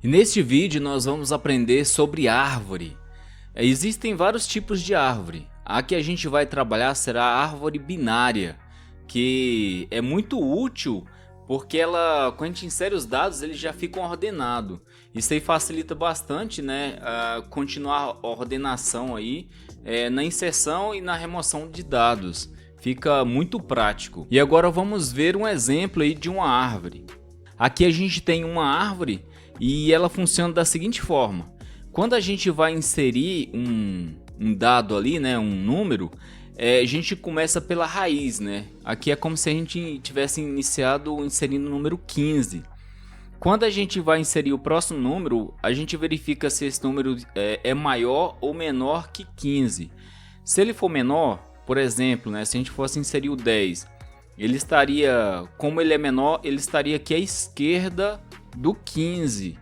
E neste vídeo nós vamos aprender sobre árvore. Existem vários tipos de árvore. A que a gente vai trabalhar será a árvore binária, que é muito útil porque quando a gente insere os dados, eles já ficam ordenados. Isso aí facilita bastante, né, a continuar a ordenação aí, na inserção e na remoção de dados. Fica muito prático. E agora vamos ver um exemplo aí de uma árvore. Aqui a gente tem uma árvore e ela funciona da seguinte forma: quando a gente vai inserir um dado ali, né, um número, a gente começa pela raiz, né? Aqui é como se a gente tivesse iniciado inserindo o número 15. Quando a gente vai inserir o próximo número, a gente verifica se esse número é maior ou menor que 15. Se ele for menor, por exemplo, né, se a gente fosse inserir o 10, ele estaria, como ele é menor, ele estaria aqui à esquerda do 15.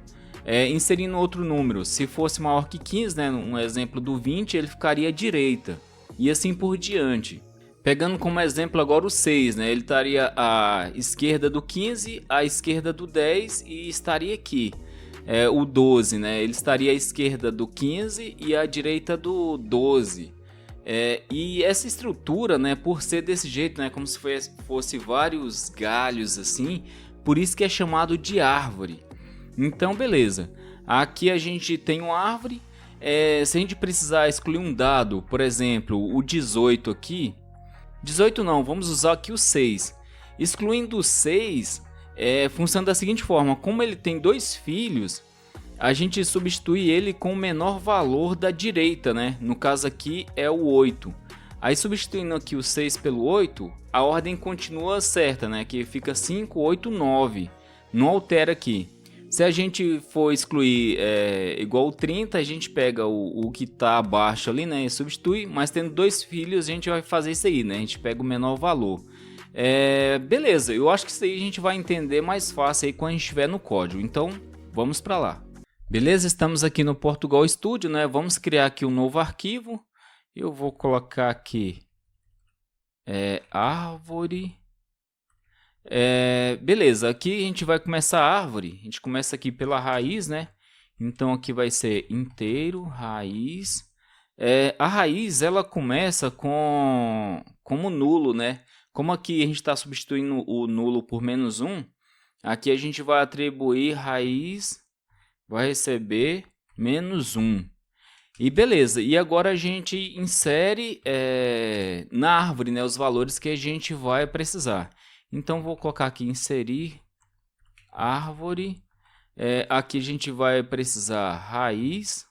Inserindo outro número, se fosse maior que 15, né, um exemplo do 20, ele ficaria à direita. E assim por diante. Pegando como exemplo agora o 6, né, ele estaria à esquerda do 15, à esquerda do 10 e estaria aqui. O 12, né, ele estaria à esquerda do 15 e à direita do 12. E essa estrutura, né, por ser desse jeito, né, como se fosse vários galhos assim, por isso que é chamado de árvore. Então, beleza. Aqui a gente tem uma árvore. Se a gente precisar excluir um dado, por exemplo, o 18 aqui. 18 não, vamos usar aqui o 6. Excluindo o 6, funciona da seguinte forma: como ele tem dois filhos, a gente substitui ele com o menor valor da direita, né? No caso aqui é o 8. Aí substituindo aqui o 6 pelo 8, a ordem continua certa, né? Que fica 5, 8, 9. Não altera aqui. Se a gente for excluir igual o 30, a gente pega o que está abaixo ali, né, e substitui, mas tendo dois filhos a gente vai fazer isso aí, né, a gente pega o menor valor. Beleza, eu acho que isso aí a gente vai entender mais fácil aí quando a gente estiver no código, então vamos para lá. Beleza, estamos aqui no Portugal Studio, né, vamos criar aqui um novo arquivo. Eu vou colocar aqui árvore. Beleza, aqui a gente vai começar a árvore. A gente começa aqui pela raiz, né? Então aqui vai ser inteiro, raiz. A raiz ela começa como nulo, né? Como aqui a gente está substituindo o nulo por -1, aqui a gente vai atribuir raiz, vai receber -1. E beleza, e agora a gente insere na árvore, né, os valores que a gente vai precisar. Então vou colocar aqui inserir árvore. Aqui a gente vai precisar raiz.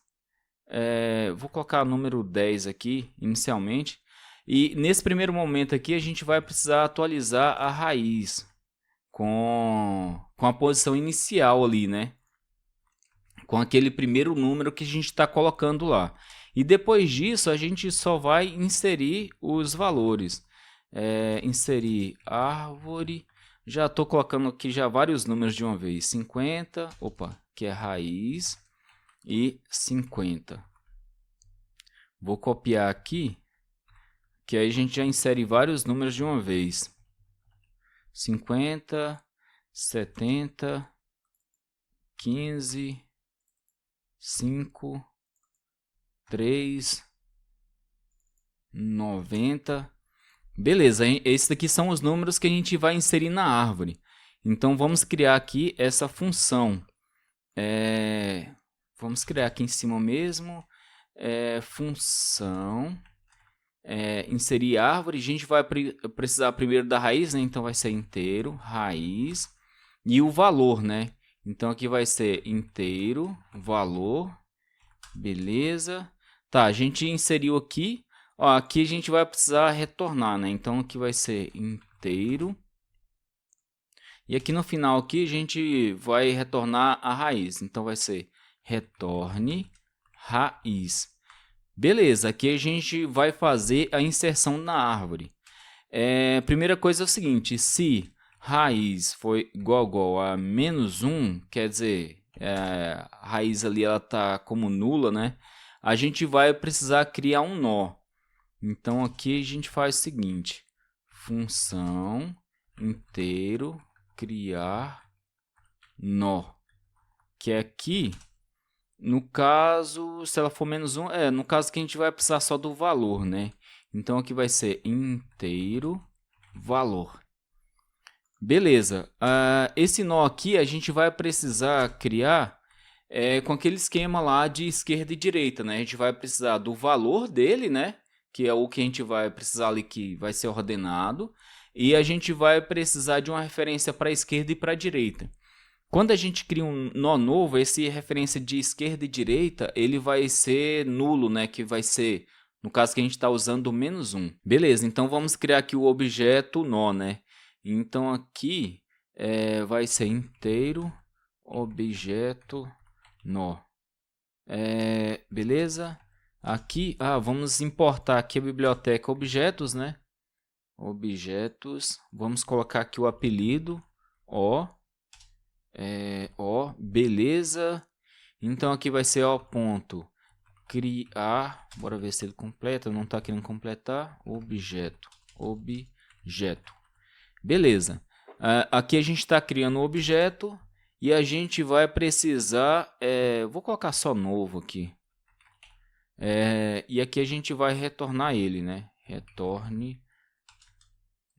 Vou colocar o número 10 aqui inicialmente. E nesse primeiro momento aqui a gente vai precisar atualizar a raiz com a posição inicial ali, né? Com aquele primeiro número que a gente está colocando lá. E depois disso a gente só vai inserir os valores. Inserir árvore. Já estou colocando aqui já vários números de uma vez. 50, opa, que é raiz, e 50. Vou copiar aqui, que aí a gente já insere vários números de uma vez. 50, 70, 15, 5, 3, 90. Beleza, hein? Esses aqui são os números que a gente vai inserir na árvore. Então vamos criar aqui essa função. Vamos criar aqui em cima mesmo. Função. Inserir árvore. A gente vai precisar primeiro da raiz, né? Então vai ser inteiro, raiz. E o valor, né? Então aqui vai ser inteiro, valor. Beleza. Tá, a gente inseriu aqui. Ó, aqui a gente vai precisar retornar, né? Então aqui vai ser inteiro. E aqui no final aqui a gente vai retornar a raiz. Então vai ser retorne raiz. Beleza, aqui a gente vai fazer a inserção na árvore. Primeira coisa é o seguinte: se raiz foi igual a -1, quer dizer, a raiz ali ela está como nula, né? A gente vai precisar criar um nó. Então aqui a gente faz o seguinte: função inteiro criar nó, que é aqui, no caso, se ela for menos 1, no caso que a gente vai precisar só do valor, né? Então, aqui vai ser inteiro valor. Beleza. Esse nó aqui a gente vai precisar criar com aquele esquema lá de esquerda e direita, né? A gente vai precisar do valor dele, né? Que é o que a gente vai precisar ali que vai ser ordenado. E a gente vai precisar de uma referência para a esquerda e para a direita. Quando a gente cria um nó novo, esse referência de esquerda e direita, ele vai ser nulo, né? Que vai ser, no caso que a gente está usando, -1. Beleza, então vamos criar aqui o objeto nó, né? Então aqui vai ser inteiro objeto nó. Beleza? Aqui, vamos importar aqui a biblioteca objetos, né? Objetos, vamos colocar aqui o apelido, beleza. Então aqui vai ser ponto criar, bora ver se ele completa, não está querendo completar, objeto. Beleza, aqui a gente está criando um objeto e a gente vai precisar, vou colocar só novo aqui, e aqui a gente vai retornar ele, né? Retorne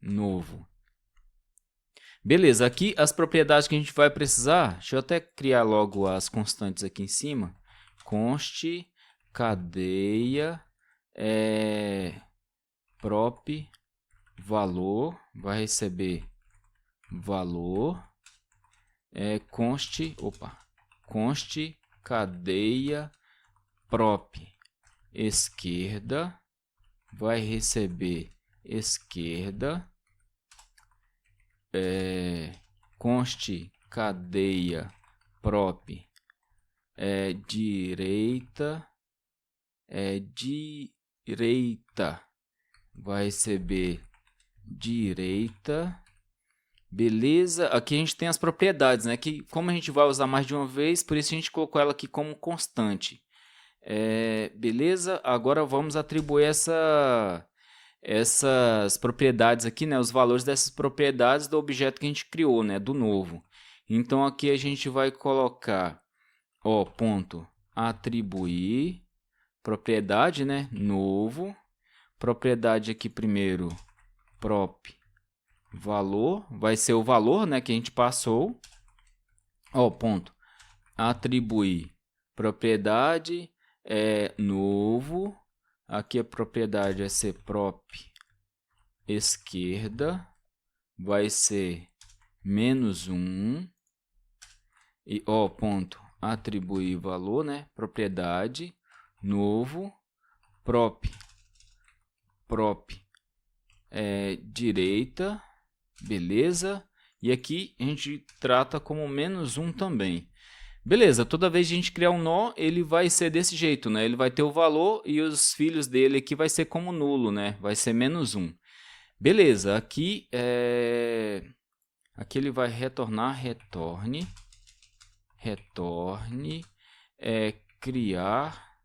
novo. Beleza, aqui as propriedades que a gente vai precisar, deixa eu até criar logo as constantes aqui em cima. Const cadeia prop valor, vai receber valor, const cadeia prop esquerda, vai receber esquerda, const cadeia prop direita, vai receber direita. Beleza, aqui a gente tem as propriedades, né? Que como a gente vai usar mais de uma vez, por isso a gente colocou ela aqui como constante. Beleza, agora vamos atribuir essas propriedades aqui, né? Os valores dessas propriedades do objeto que a gente criou, né? Do novo. Então aqui a gente vai colocar ponto atribuir propriedade, né? Novo. Propriedade aqui primeiro prop valor, vai ser o valor, né, que a gente passou. Ponto atribuir propriedade novo. Aqui a propriedade vai ser prop esquerda, vai ser -1 e ponto atribuir valor, né, propriedade novo prop direita. Beleza, e aqui a gente trata como -1 também. Beleza, toda vez que a gente criar um nó, ele vai ser desse jeito, né? Ele vai ter o valor e os filhos dele aqui vai ser como nulo, né? Vai ser -1. Beleza, aqui ele vai retornar, retorne criar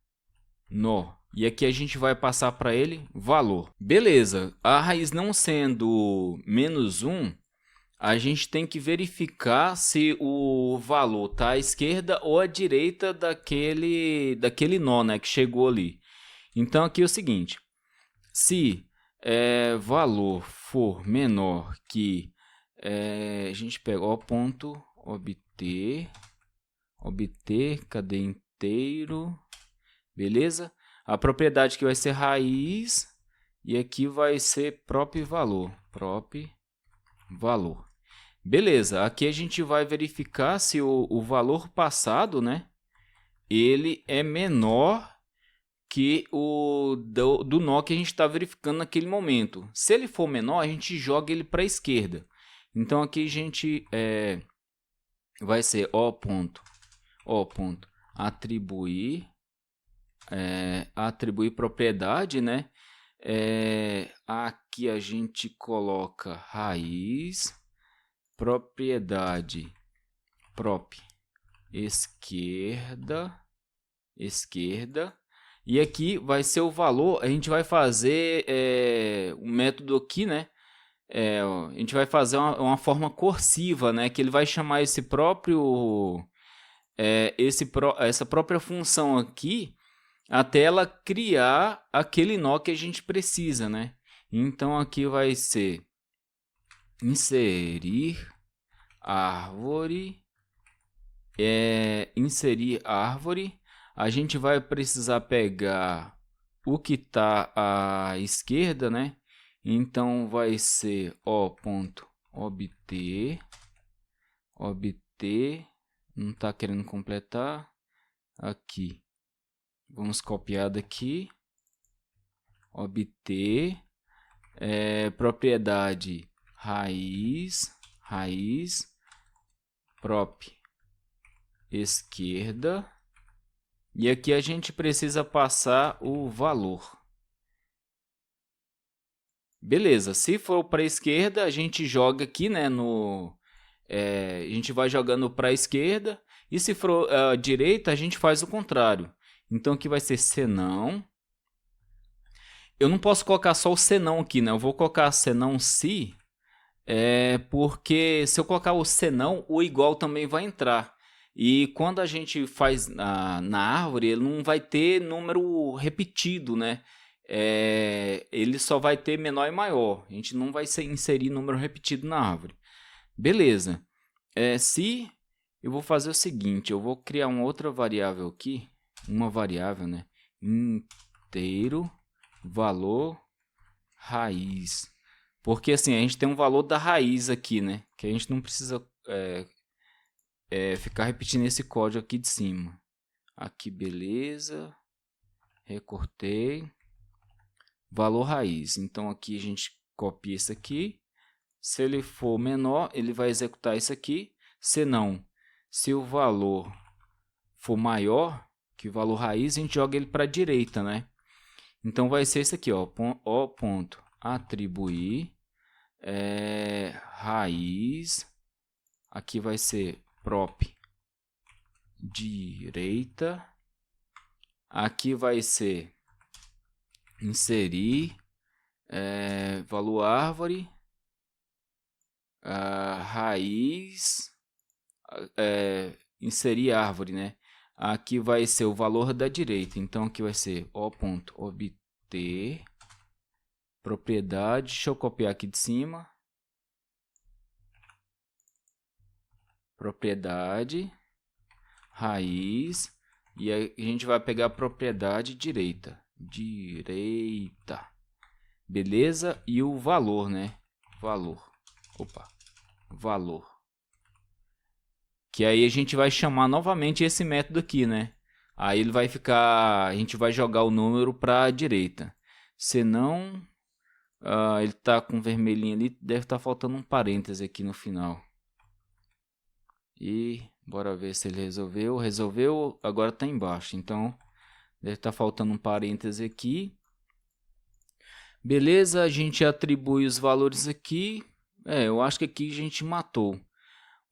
nó. E aqui a gente vai passar para ele valor. Beleza, a raiz não sendo -1, a gente tem que verificar se o valor está à esquerda ou à direita daquele nó, né, que chegou ali. Então aqui é o seguinte, se valor for menor que, a gente pega ponto obter, cadê inteiro, beleza? A propriedade que vai ser raiz e aqui vai ser prop valor. Beleza, aqui a gente vai verificar se o valor passado, né, ele é menor que o do nó que a gente está verificando naquele momento. Se ele for menor, a gente joga ele para a esquerda. Então aqui a gente vai ser ponto atribuir propriedade, né? Aqui a gente coloca raiz, propriedade prop esquerda, e aqui vai ser o valor. A gente vai fazer o método aqui, né? A gente vai fazer uma forma cursiva, né? Que ele vai chamar esse próprio essa própria função aqui até ela criar aquele nó que a gente precisa, né? Então aqui vai ser inserir árvore, inserir árvore. A gente vai precisar pegar o que está à esquerda, né? Então vai ser o.obter, não está querendo completar, aqui. Vamos copiar daqui, obter, propriedade raiz, prop esquerda, e aqui a gente precisa passar o valor. Beleza, se for para a esquerda, a gente joga aqui, né, a gente vai jogando para a esquerda, e se for à direita, a gente faz o contrário. Então aqui vai ser senão. Eu não posso colocar só o senão aqui, né? Eu vou colocar senão se, porque se eu colocar o senão, o igual também vai entrar. E quando a gente faz na árvore, ele não vai ter número repetido, né? Ele só vai ter menor e maior. A gente não vai inserir número repetido na árvore. Beleza. Se eu vou fazer o seguinte, eu vou criar uma outra variável aqui. Uma variável, né? Inteiro, valor, raiz. Porque assim, a gente tem um valor da raiz aqui, né? Que a gente não precisa ficar repetindo esse código aqui de cima. Aqui, beleza. Recortei. Valor raiz. Então aqui a gente copia isso aqui. Se ele for menor, ele vai executar isso aqui. Se não, se o valor for maior que o valor raiz, a gente joga ele para a direita, né? Então vai ser isso aqui, ó, ponto atribuir raiz. Aqui vai ser prop direita. Aqui vai ser inserir valor árvore, raiz, inserir árvore, né? Aqui vai ser o valor da direita. Então aqui vai ser o.obter, propriedade. Deixa eu copiar aqui de cima. Propriedade, raiz. E aí a gente vai pegar a propriedade direita. Beleza? E o valor, né? Valor. Que aí a gente vai chamar novamente esse método aqui, né? Aí ele vai ficar... A gente vai jogar o número para a direita. Se não... ele está com vermelhinho ali. Deve estar faltando um parêntese aqui no final. E bora ver se ele resolveu. Resolveu, agora está embaixo. Então, deve estar faltando um parêntese aqui. Beleza, a gente atribui os valores aqui. Eu acho que aqui a gente matou.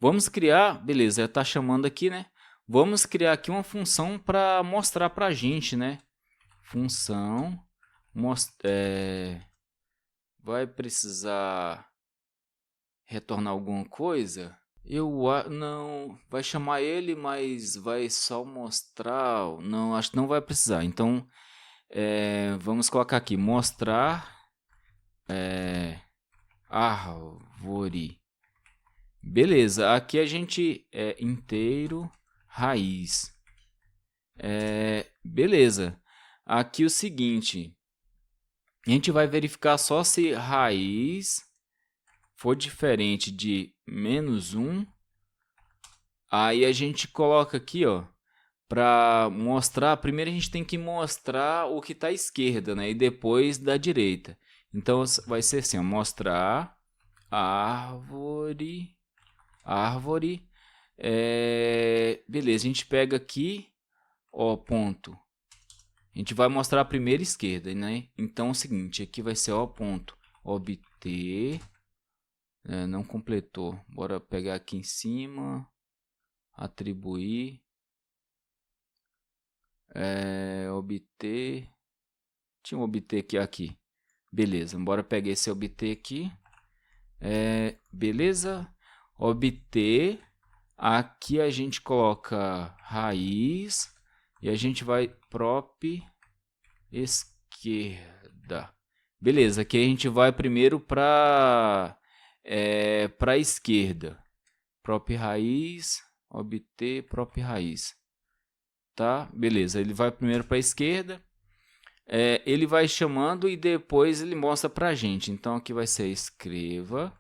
Vamos criar, beleza, está chamando aqui, né? Vamos criar aqui uma função para mostrar para a gente, né? Função, vai precisar retornar alguma coisa? Não, vai chamar ele, mas vai só mostrar, não, acho que não vai precisar. Então, vamos colocar aqui, mostrar árvore. Beleza, aqui a gente inteiro, raiz. Beleza, aqui o seguinte, a gente vai verificar só se raiz for diferente de -1. Aí a gente coloca aqui, ó, para mostrar, primeiro a gente tem que mostrar o que está à esquerda, né, e depois da direita. Então vai ser assim, ó, mostrar árvore. Beleza, a gente pega aqui, ó, ponto. A gente vai mostrar a primeira esquerda, né? Então é o seguinte, aqui vai ser ó, ponto obter. Não completou. Bora pegar aqui em cima, atribuir, obter. Tinha um obter aqui. Beleza, bora pegar esse obter aqui. Beleza, obter. Aqui a gente coloca raiz e a gente vai prop esquerda. Beleza, aqui a gente vai primeiro para a esquerda. Prop raiz, obter prop raiz. Tá? Beleza, ele vai primeiro para a esquerda. Ele vai chamando e depois ele mostra para a gente. Então aqui vai ser escreva,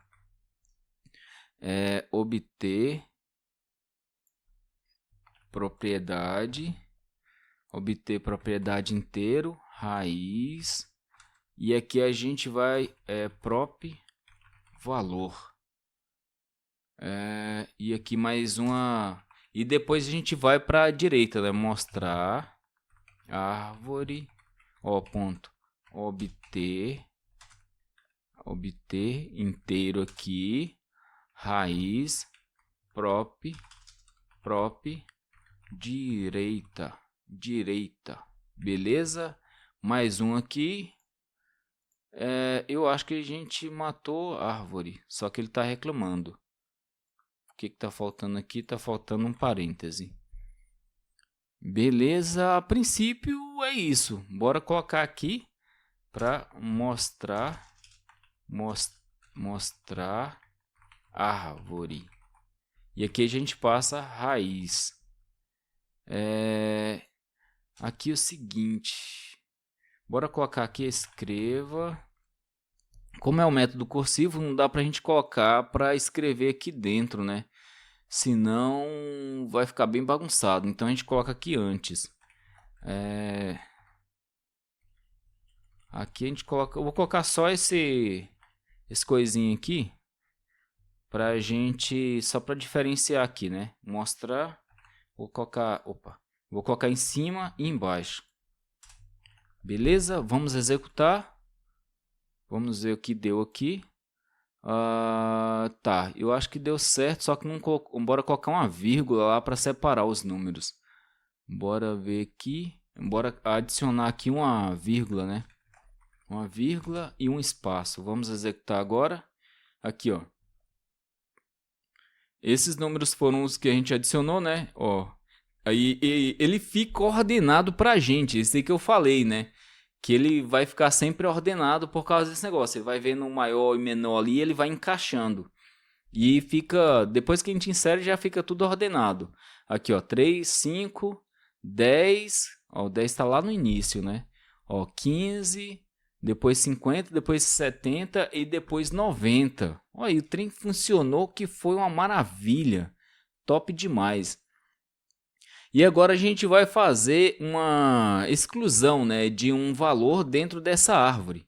obter propriedade inteiro, raiz. E aqui a gente vai prop valor. E aqui mais uma. E depois a gente vai para a direita, né? Mostrar árvore. Ponto obter inteiro aqui, raiz, prop direita. Beleza? Mais um aqui. Eu acho que a gente matou a árvore, só que ele está reclamando. O que está faltando aqui? Está faltando um parêntese. Beleza, a princípio é isso. Bora colocar aqui para mostrar árvore. E aqui a gente passa raiz. Aqui é o seguinte. Bora colocar aqui escreva. Como é um método cursivo, não dá para a gente colocar para escrever aqui dentro, né? Senão vai ficar bem bagunçado. Então a gente coloca aqui antes. Aqui a gente coloca. Eu vou colocar só esse coisinho aqui. Pra gente. Só para diferenciar aqui, né? Mostrar. Vou colocar. Vou colocar em cima e embaixo. Beleza? Vamos executar. Vamos ver o que deu aqui. Tá, eu acho que deu certo, só que não colocou. Bora colocar uma vírgula lá para separar os números. Bora ver aqui. Bora adicionar aqui uma vírgula, né? Uma vírgula e um espaço. Vamos executar agora. Aqui, ó. Esses números foram os que a gente adicionou, né? Ó. Aí ele fica ordenado pra gente. Isso aí que eu falei, né? Que ele vai ficar sempre ordenado por causa desse negócio. Ele vai vendo um maior e menor ali e ele vai encaixando. E fica, depois que a gente insere, já fica tudo ordenado. Aqui, ó, 3, 5, 10. Ó, o 10 está lá no início, né? Ó, 15, depois 50, depois 70 e depois 90. Olha aí, o trem funcionou que foi uma maravilha. Top demais. E agora a gente vai fazer uma exclusão, né, de um valor dentro dessa árvore.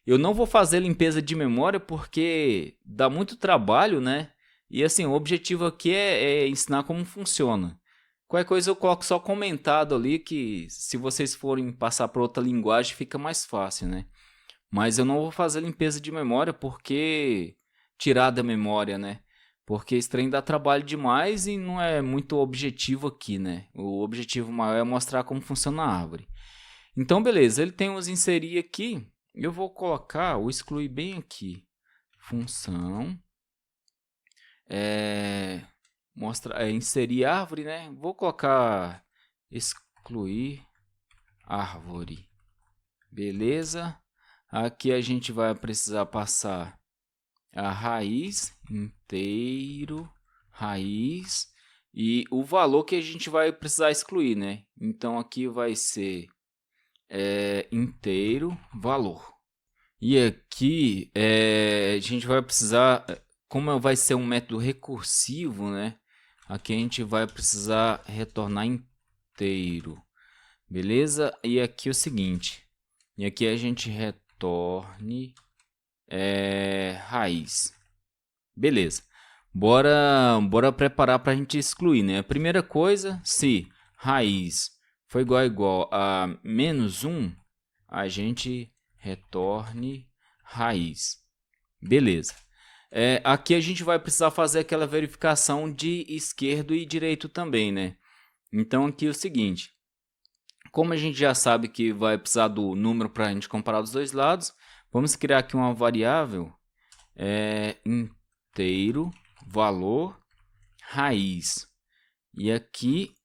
Eu não vou fazer limpeza de memória porque dá muito trabalho, né? E assim, o objetivo aqui é ensinar como funciona. Qualquer coisa eu coloco só comentado ali que se vocês forem passar para outra linguagem fica mais fácil, né? Mas eu não vou fazer limpeza de memória porque tirar da memória, né? Porque esse trem dá trabalho demais e não é muito objetivo aqui, né? O objetivo maior é mostrar como funciona a árvore. Então, beleza, ele tem os inserir aqui. Eu vou colocar o excluir bem aqui. Função. Inserir árvore, né? Vou colocar excluir árvore. Beleza. Aqui a gente vai precisar passar a raiz inteiro, raiz e o valor que a gente vai precisar excluir, né? Então aqui vai ser inteiro valor. E aqui a gente vai precisar, como vai ser um método recursivo, né? Aqui a gente vai precisar retornar inteiro, beleza? E aqui é o seguinte, e aqui a gente retorne raiz. Beleza. Bora preparar para a gente excluir, né? A primeira coisa, se raiz for igual a menos 1, a gente retorne raiz. Beleza. Aqui a gente vai precisar fazer aquela verificação de esquerdo e direito também, né? Então aqui é o seguinte. Como a gente já sabe que vai precisar do número para a gente comparar dos dois lados, vamos criar aqui uma variável inteiro valor raiz. E aqui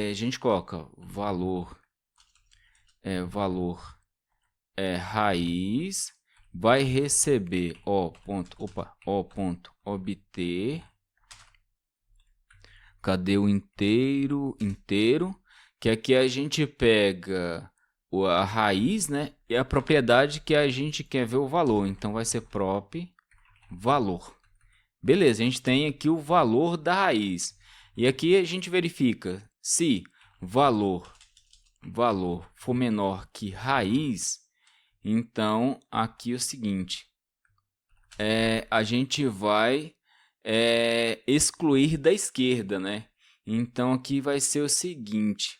a gente coloca valor raiz, vai receber obter. Cadê o inteiro? Que aqui a gente pega a raiz, né? E a propriedade que a gente quer ver o valor. Então vai ser prop valor. Beleza, a gente tem aqui o valor da raiz. E aqui a gente verifica se valor for menor que raiz. Então aqui é o seguinte, a gente vai excluir da esquerda, né? Então aqui vai ser o seguinte,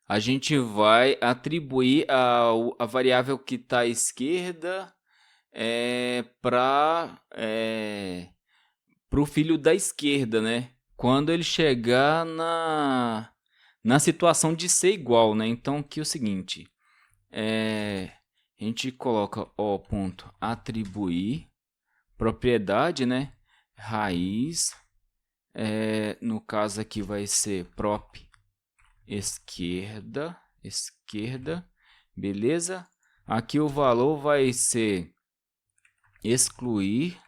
a gente vai atribuir a variável que está à esquerda para o filho da esquerda, né? Quando ele chegar na situação de ser igual, né? Então aqui é o seguinte, a gente coloca atribuir propriedade, né? Raiz, no caso aqui vai ser prop esquerda, beleza? Aqui o valor vai ser excluir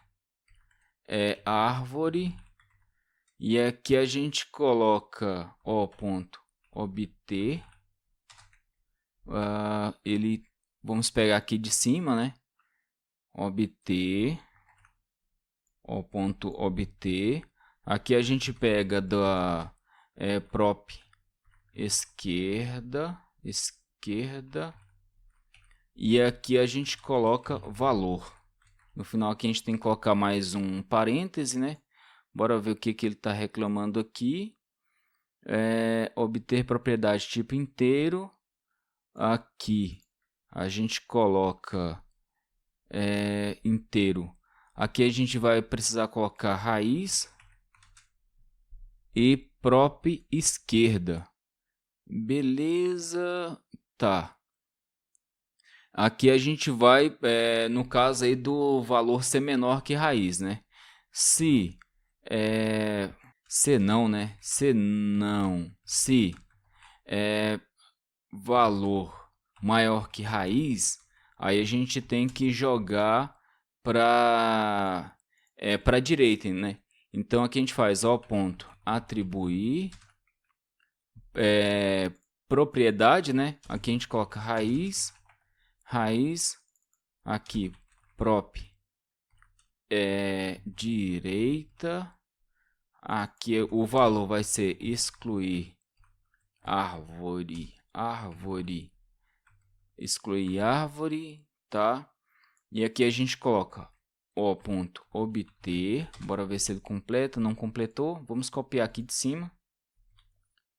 árvore, e aqui a gente coloca obter, vamos pegar aqui de cima, né? Obter, obter. Aqui a gente pega da prop esquerda, e aqui a gente coloca valor. No final aqui a gente tem que colocar mais um parêntese, né? Bora ver o que ele está reclamando aqui. Obter propriedade tipo inteiro. Aqui a gente coloca inteiro. Aqui a gente vai precisar colocar raiz e prop esquerda. Beleza, tá. Aqui a gente vai, no caso aí do valor ser menor que raiz, né? Se valor maior que raiz, aí a gente tem que jogar para a direita, né? Então aqui a gente faz atribuir propriedade, né? Aqui a gente coloca raiz, aqui prop direita, aqui o valor vai ser excluir árvore, excluir árvore, tá? E aqui a gente coloca obter, bora ver se ele completa, não completou, vamos copiar aqui de cima.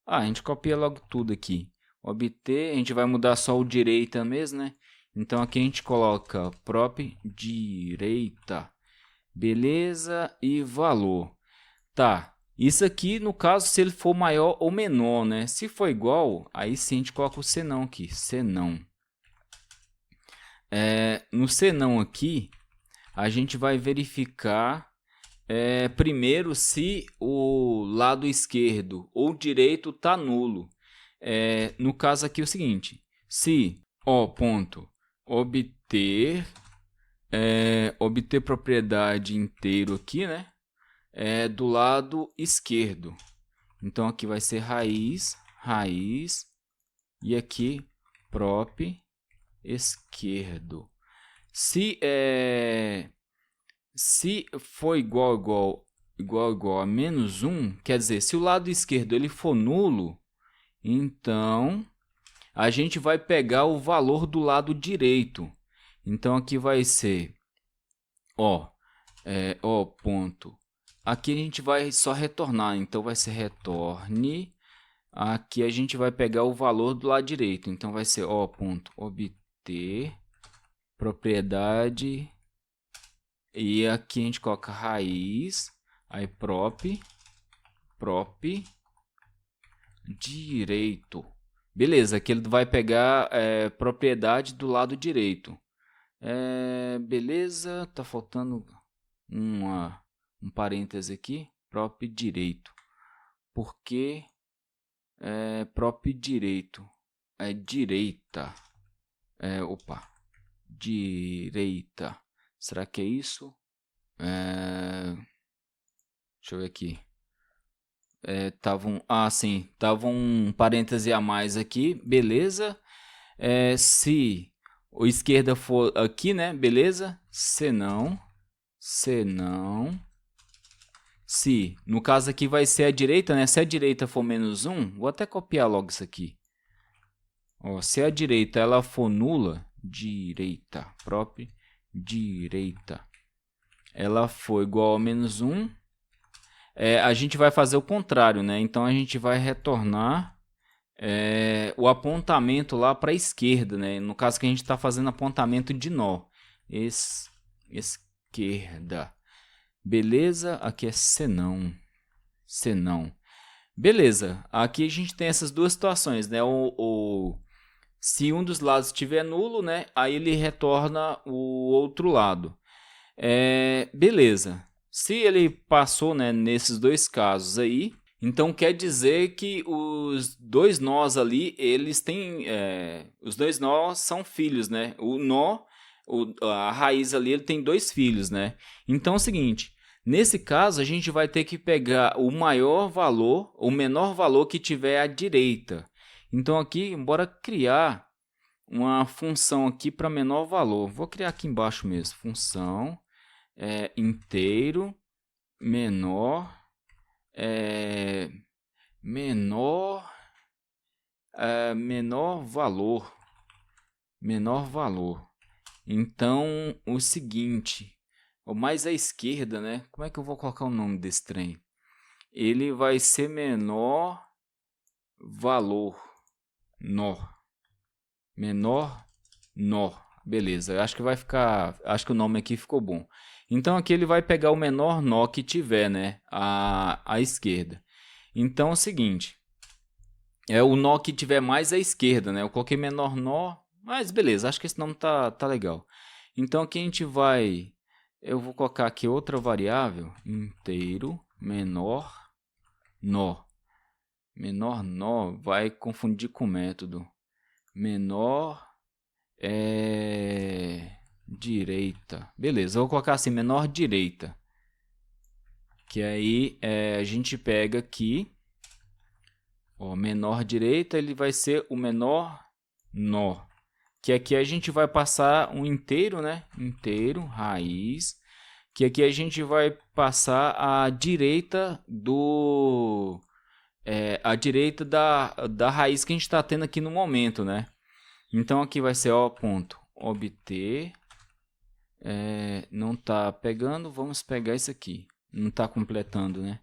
A gente copia logo tudo aqui. Obter, a gente vai mudar só o direita mesmo, né? Então aqui a gente coloca prop direita, beleza, e valor. Tá, isso aqui no caso se ele for maior ou menor, né? Se for igual, aí sim a gente coloca o senão aqui, senão. No senão aqui, a gente vai verificar primeiro se o lado esquerdo ou direito está nulo. No caso aqui é o seguinte, se obter propriedade inteiro aqui, né? Do lado esquerdo. Então aqui vai ser raiz, e aqui prop esquerdo. Se for igual a menos 1, quer dizer, se o lado esquerdo ele for nulo, então a gente vai pegar o valor do lado direito. Então aqui vai ser ponto. Aqui a gente vai só retornar, então vai ser retorne. Aqui a gente vai pegar o valor do lado direito, então vai ser obter propriedade, e aqui a gente coloca raiz, aí prop direito. Beleza, aqui ele vai pegar propriedade do lado direito. Beleza, tá faltando um parêntese aqui. prop direito. Por que prop direito? É direita. Opa, direita. Será que é isso? Deixa eu ver aqui. Tava um parêntese a mais aqui, beleza. Se a esquerda for aqui, né, beleza. Senão, se, no caso aqui vai ser a direita, né, se a direita for -1, vou até copiar logo isso aqui. Ó, se a direita ela for nula, direita, prop, direita, ela for igual a -1, a gente vai fazer o contrário, né? Então a gente vai retornar o apontamento lá para a esquerda, né? No caso que a gente está fazendo apontamento de nó. Esquerda. Beleza? Aqui é senão. Senão. Beleza. Aqui a gente tem essas duas situações, né? Se um dos lados estiver nulo, né? Aí ele retorna o outro lado. Beleza. Se ele passou, né, nesses dois casos aí, então quer dizer que os dois nós ali, eles têm, os dois nós são filhos, né? A raiz ali, ele tem dois filhos, né? Então é o seguinte, nesse caso a gente vai ter que pegar o maior valor, o menor valor que tiver à direita. Então aqui, bora criar uma função aqui para menor valor. Vou criar aqui embaixo mesmo, função inteiro menor menor valor. Então o seguinte, o mais à esquerda, né? Como é que eu vou colocar o nome desse trem? Ele vai ser menor valor, menor nó. Beleza, acho que vai ficar, acho que o nome aqui ficou bom. Então aqui ele vai pegar o menor nó que tiver, né, à esquerda. Então é o seguinte, o nó que tiver mais à esquerda, né? Eu coloquei menor nó, mas beleza, acho que esse nome tá legal. Então aqui a gente vai, eu vou colocar aqui outra variável, inteiro menor nó. Menor nó vai confundir com o método. Menor direita. Beleza, eu vou colocar assim, menor direita. Que aí a gente pega aqui, ó, menor direita, ele vai ser o menor nó. Que aqui a gente vai passar um inteiro, né? Inteiro, raiz. Que aqui a gente vai passar a direita a direita da raiz que a gente está tendo aqui no momento, né? Então aqui vai ser obter. Não está pegando, vamos pegar isso aqui. Não está completando, né?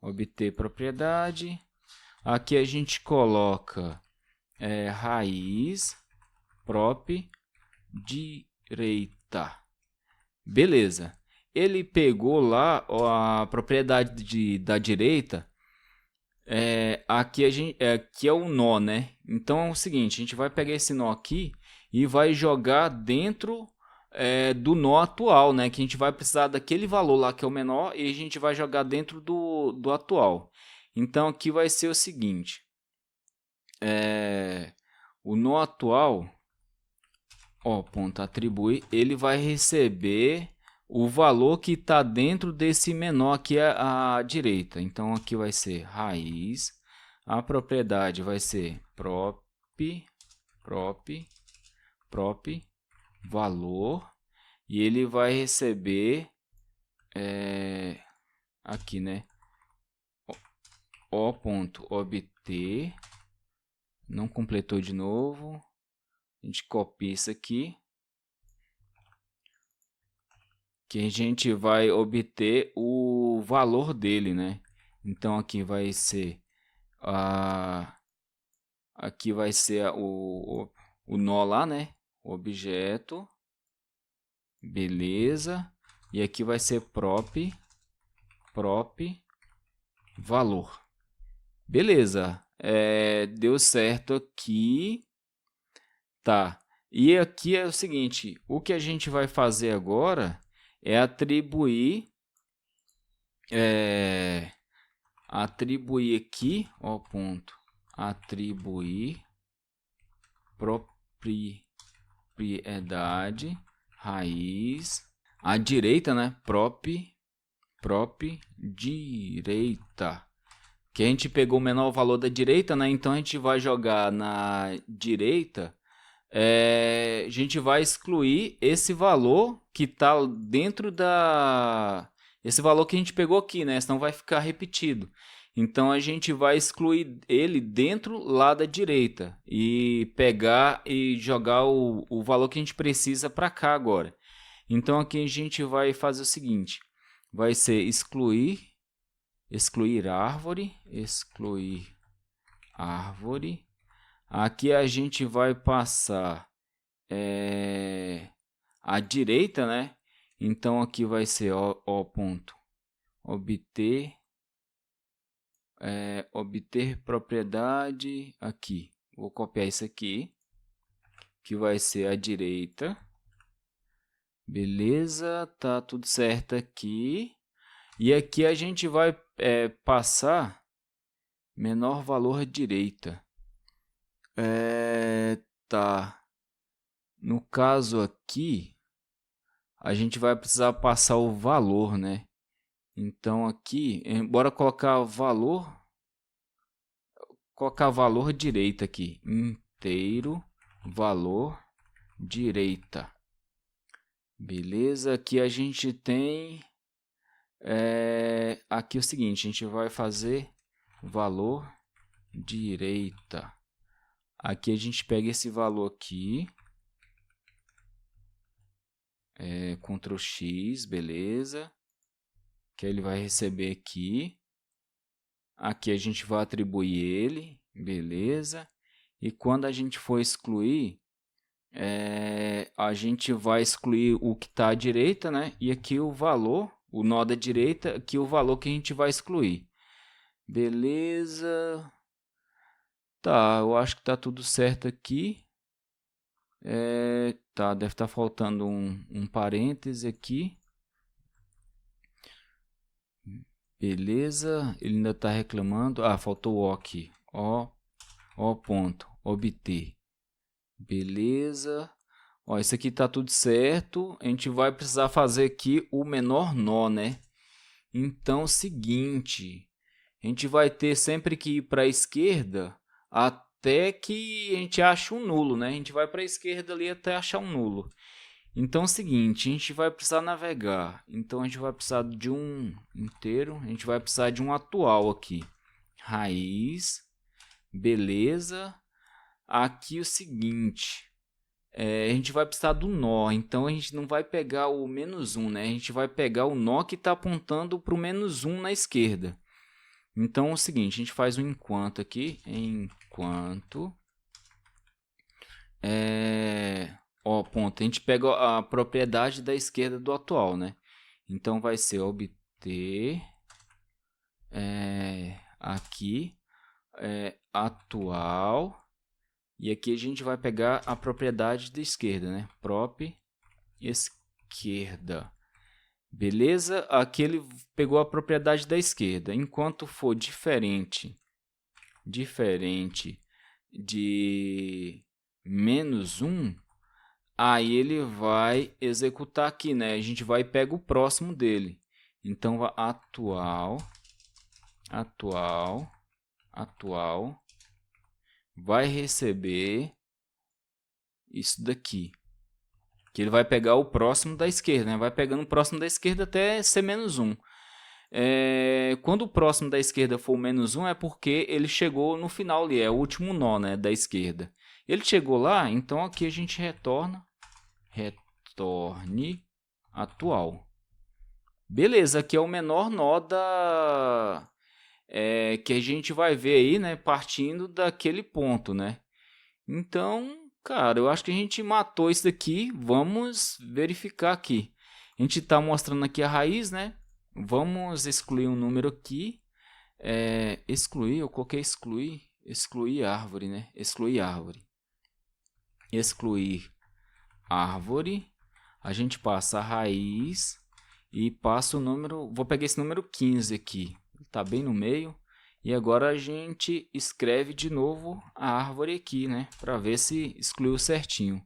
Obter propriedade. Aqui a gente coloca raiz prop direita. Beleza. Ele pegou lá a propriedade da direita. Aqui é o nó, né? Então é o seguinte, a gente vai pegar esse nó aqui e vai jogar dentro do nó atual, né? Que a gente vai precisar daquele valor lá que é o menor e a gente vai jogar dentro do atual. Então aqui vai ser o seguinte, o nó atual, ponto atribui, ele vai receber o valor que está dentro desse menor aqui à direita. Então aqui vai ser raiz, a propriedade vai ser prop valor, e ele vai receber aqui, né, ponto obter, não completou de novo, a gente copia isso aqui, que a gente vai obter o valor dele, né? Então aqui vai ser o nó lá, né? O objeto, beleza. E aqui vai ser prop valor, beleza. Deu certo aqui, tá? E aqui é o seguinte, o que a gente vai fazer agora é atribuir atribuir aqui, ó, ponto, atribuir propriedade raiz à direita, né? Prop direita. Que a gente pegou o menor valor da direita, né? Então a gente vai jogar na direita. A gente vai excluir esse valor que está dentro da... Esse valor que a gente pegou aqui, né? Senão vai ficar repetido. Então a gente vai excluir ele dentro lá da direita e pegar e jogar o valor que a gente precisa para cá agora. Então aqui a gente vai fazer o seguinte: vai ser excluir árvore. Aqui a gente vai passar a direita, né? Então aqui vai ser o ponto obter propriedade aqui. Vou copiar isso aqui, que vai ser a direita. Beleza, tá tudo certo aqui. E aqui a gente vai passar menor valor direita. Tá. No caso aqui, a gente vai precisar passar o valor, né? Então aqui, bora colocar valor direita aqui, inteiro valor direita. Beleza, aqui a gente tem aqui é o seguinte, a gente vai fazer valor direita. Aqui a gente pega esse valor aqui, Ctrl X, beleza, que ele vai receber aqui. Aqui a gente vai atribuir ele, beleza. E quando a gente for excluir, a gente vai excluir o que está à direita, né? E aqui o valor, o nó da direita, aqui o valor que a gente vai excluir. Beleza. Tá, eu acho que está tudo certo aqui. Tá, deve estar faltando um parêntese aqui. Beleza, ele ainda está reclamando. Ah, faltou o aqui. O ponto, obter. Beleza. Ó, isso aqui está tudo certo. A gente vai precisar fazer aqui o menor nó, né? Então, é o seguinte. A gente vai ter sempre que ir para a esquerda até que a gente ache um nulo, né? A gente vai para a esquerda ali até achar um nulo. Então é o seguinte, a gente vai precisar navegar. Então a gente vai precisar de um inteiro, a gente vai precisar de um atual aqui. Raiz, beleza. Aqui o seguinte, a gente vai precisar do nó, então a gente não vai pegar o -1, né? A gente vai pegar o nó que está apontando para o -1 na esquerda. Então é o seguinte, a gente faz um enquanto aqui, enquanto... ponto, a gente pega a propriedade da esquerda do atual, né? Então vai ser obter aqui atual, e aqui a gente vai pegar a propriedade da esquerda, né? Prop esquerda. Beleza? Aqui ele pegou a propriedade da esquerda. Enquanto for diferente de -1, aí ele vai executar aqui, né? A gente vai pegar o próximo dele. Então, atual vai receber isso daqui. Que ele vai pegar o próximo da esquerda, né? Vai pegando o próximo da esquerda até ser -1. Quando o próximo da esquerda for o -1, é porque ele chegou no final ali, é o último nó, né, da esquerda. Ele chegou lá, então aqui a gente retorne atual. Beleza, aqui é o menor nó que a gente vai ver aí, né, partindo daquele ponto, né? Então, cara, eu acho que a gente matou isso daqui. Vamos verificar aqui. A gente está mostrando aqui a raiz, né? Vamos excluir um número aqui. Excluir, eu coloquei excluir árvore, né? Excluir árvore. A gente passa a raiz e passo o número, vou pegar esse número 15 aqui, está bem no meio. E agora a gente escreve de novo a árvore aqui, né? Para ver se excluiu certinho.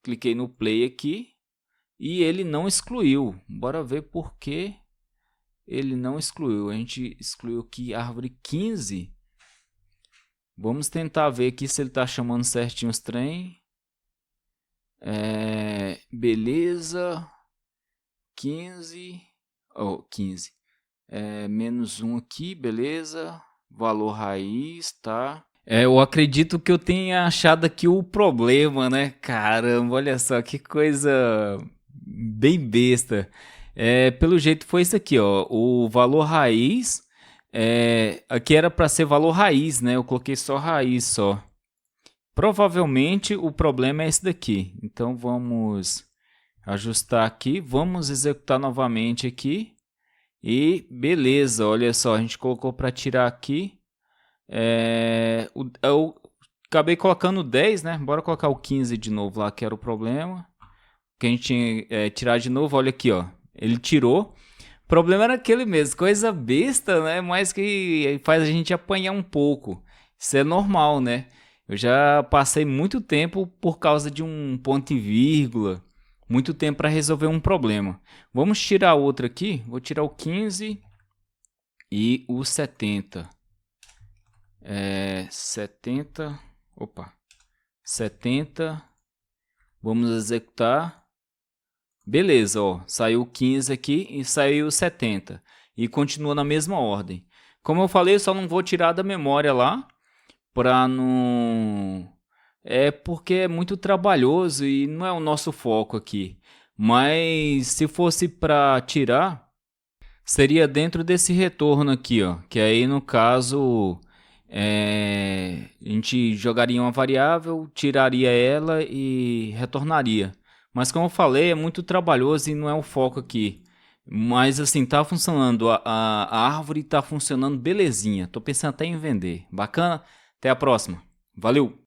Cliquei no play aqui e ele não excluiu. Bora ver por que ele não excluiu. A gente excluiu aqui a árvore 15. Vamos tentar ver aqui se ele está chamando certinho os trem. Beleza. 15. Oh, 15. Menos 1 aqui, beleza. Valor raiz, tá? Eu acredito que eu tenha achado aqui o problema, né? Caramba, olha só que coisa bem besta. Pelo jeito foi isso aqui, ó. O valor raiz, aqui era para ser valor raiz, né? Eu coloquei só raiz só. Provavelmente o problema é esse daqui. Então vamos ajustar aqui, vamos executar novamente aqui. E beleza, olha só, a gente colocou para tirar aqui. Eu acabei colocando 10, né? Bora colocar o 15 de novo lá, que era o problema. Que a gente tinha tirar de novo, olha aqui, ó. Ele tirou. O problema era aquele mesmo, coisa besta, né? Mas que faz a gente apanhar um pouco. Isso é normal, né? Eu já passei muito tempo por causa de um ponto e vírgula. Muito tempo para resolver um problema. Vamos tirar outro aqui. Vou tirar o 15 e o 70. 70. Opa. 70. Vamos executar. Beleza, ó. Saiu o 15 aqui e saiu o 70. E continua na mesma ordem. Como eu falei, eu só não vou tirar da memória lá. Para não... porque é muito trabalhoso e não é o nosso foco aqui. Mas se fosse para tirar, seria dentro desse retorno aqui, ó. Que aí no caso a gente jogaria uma variável, tiraria ela e retornaria. Mas como eu falei, é muito trabalhoso e não é o foco aqui. Mas assim, tá funcionando, a árvore tá funcionando belezinha. Tô pensando até em vender. Bacana? Até a próxima. Valeu!